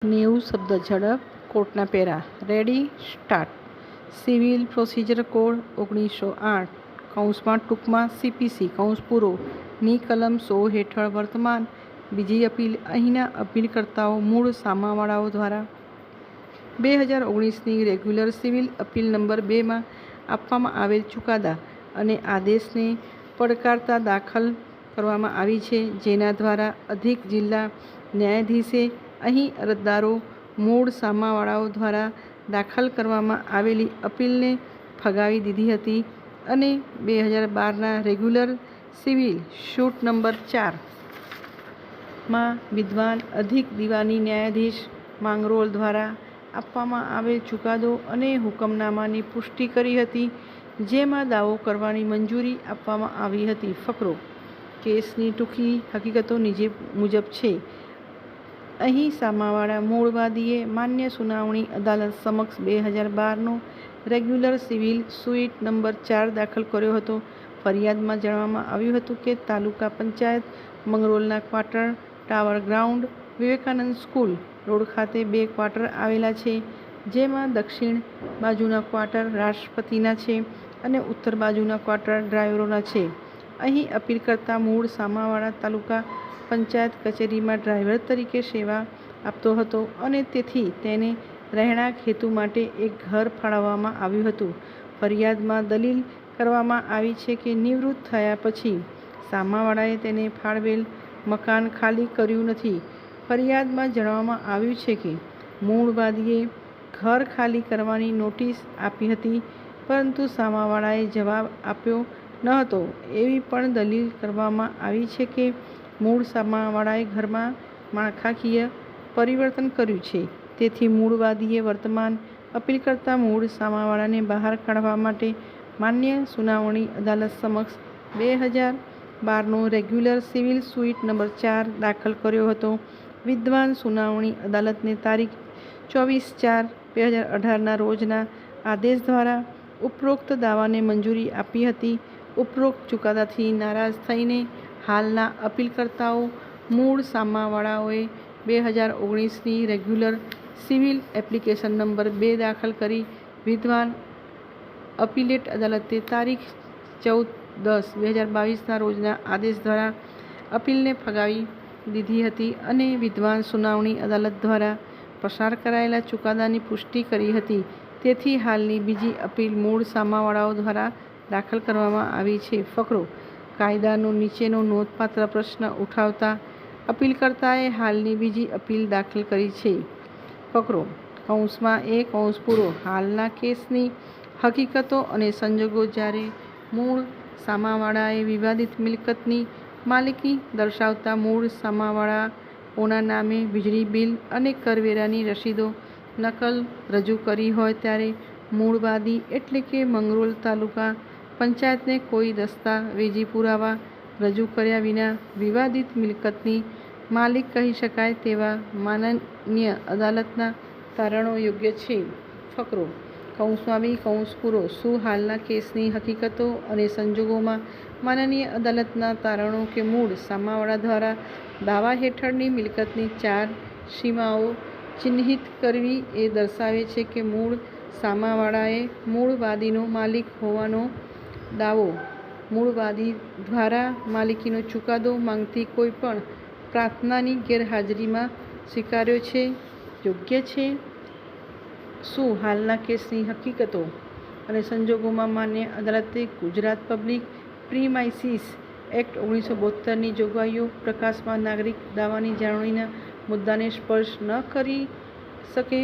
90 શબ્દ ઝડપ કોર્ટના para. Ready start. Civil procedure code 1908 કૌંસમાં ટૂંકમાં સીપીસી કૌંસ પૂરો ની કલમ 100 હેઠળ વર્તમાન બીજી અપીલ અહીંના અપીલકર્તાઓ મૂળ સામાવાળાઓ દ્વારા 2019ની રેગ્યુલર સિવિલ અપીલ નંબર 2માં આપવામાં આવેલ ચુકાદા અને આદેશને પડકારતા દાખલ કરવામાં આવી છે, જેના દ્વારા અધિક જિલ્લા ન્યાયાધીશે અહીં અરજદારો મૂળ સામાવાળાઓ દ્વારા દાખલ કરવામાં આવેલી અપીલને ફગાવી દીધી હતી અને 2012ના રેગ્યુલર સિવિલ સૂટ નંબર 4માં વિદ્વાન અધિક દીવાની ન્યાયાધીશ માંગરોળ દ્વારા આપવામાં આવેલ ચુકાદો અને હુકમનામાની પુષ્ટિ કરી હતી, જેમાં દાવો કરવાની મંજૂરી આપવામાં આવી હતી. ફકરો. કેસની ટૂંકી હકીકતો નીચે મુજબ છે. અહીં સામાવાળા મૂળવાદીએ માન્ય સુનાવણી અદાલત સમક્ષ 2012નો રેગ્યુલર સિવિલ સૂટ નંબર 4 દાખલ કર્યો હતો. ફરિયાદમાં જણાવવામાં આવ્યું હતું કે તાલુકા પંચાયત મંગરોળના quarter tower ground Vivekananda school road ખાતે 2 ક્વાર્ટર આવેલા છે, જેમાં દક્ષિણ બાજુના ક્વાર્ટર રાષ્ટ્રપતિના છે અને ઉત્તર બાજુના ક્વાર્ટર ડ્રાઈવરોના છે. અહીં અપીલકર્તા મૂળ સામાવાળા તાલુકા પંચાયત કચેરીમાં ડ્રાઈવર તરીકે સેવા આપતો હતો અને તેથી તેને રહેણાંક હેતુ માટે એક ઘર ફાળવવામાં આવ્યું હતું. ફરિયાદમાં દલીલ કરવામાં આવી છે કે નિવૃત્ત થયા પછી સામાવાળાએ તેને ફાળવેલ મકાન ખાલી કર્યું નથી. ફરિયાદમાં જણાવવામાં આવ્યું છે કે મૂળવાદીએ ઘર ખાલી કરવાની નોટિસ આપી હતી, પરંતુ સામાવાળાએ જવાબ આપ્યો ન હતો. એવી પણ દલીલ કરવામાં આવી છે કે મૂળ સામાવાળાએ ઘરમાં માળખાકીય પરિવર્તન કર્યું છે, તેથી મૂળવાદીએ વર્તમાન અપીલકર્તા મૂળ સામાવાળાને બહાર કાઢવા માટે માન્ય સુનાવણી અદાલત સમક્ષ 2012નો રેગ્યુલર સિવિલ સૂટ નંબર 4 દાખલ કર્યો હતો. વિદ્વાન સુનાવણી અદાલતને તારીખ 24/4/2018ના રોજના આદેશ દ્વારા ઉપરોક્ત દાવાને મંજૂરી આપી હતી. ઉપરોક્ત ચુકાદાથી નારાજ થઈને હાલના અપીલકર્તાઓ મૂળ સામાવાળાઓએ 2019ની રેગ્યુલર સિવિલ એપ્લિકેશન નંબર 2 દાખલ કરી વિદ્વાન અપીલેટ અદાલતે તારીખ 14/10/2022ના રોજના આદેશ દ્વારા અપીલને ફગાવી દીધી હતી અને વિદ્વાન સુનાવણી અદાલત દ્વારા પસાર કરાયેલા ચુકાદાની પુષ્ટિ કરી હતી. તેથી હાલની બીજી અપીલ મૂળ સામાવાળાઓ દ્વારા દાખલ કરવામાં આવી છે. ફકરો. કાયદાનો નીચેનો નોંધપાત્ર પ્રશ્ન ઉઠાવતા અપીલકર્તાએ હાલની બીજી અપીલ દાખલ કરી છે. ફકરો. કૌંસમાં એ કૌંસ પૂરો હાલના કેસની હકીકતો અને સંજોગો જ્યારે મૂળ સામાવાળાએ વિવાદિત મિલકતની માલિકી દર્શાવતા મૂળ સામાવાળાઓના નામે વીજળી બિલ અને કરવેરાની રસીદો નકલ રજૂ કરી હોય ત્યારે મૂળવાદી એટલે કે મંગરોળ તાલુકા પંચાયતને કોઈ દસ્તાવેજી પુરાવા રજૂ કર્યા વિના વિવાદિત મિલકતની માલિક કહી શકાય તેવા માનનીય અદાલતના તારણો યોગ્ય છે. ફકરો. કૌંસમાં બી કૌંસ પૂરો. શું હાલના કેસની હકીકતો અને સંજોગોમાં માનનીય અદાલતના તારણો કે મૂળ સામાવાળા દ્વારા દાવા હેઠળની મિલકતની 4 સીમાઓ ચિહ્નિત કરવી એ દર્શાવે છે કે મૂળ સામાવાળાએ મૂળવાદીનો માલિક હોવાનો દાવો મૂળવાદી દ્વારા માલિકીનો ચુકાદો માંગતી કોઈપણ પ્રાર્થનાની ગેરહાજરીમાં સ્વીકાર્યો છે. યોગ્ય છે. શું હાલના કેસની હકીકતો અને સંજોગોમાં માન્ય અદાલતે ગુજરાત પબ્લિક પ્રીમાઇસીસ એક્ટ 1972ની જોગવાઈઓ પ્રકાશમાં નાગરિક દાવાની જાળવણીના મુદ્દાને સ્પર્શ ન કરી શકે?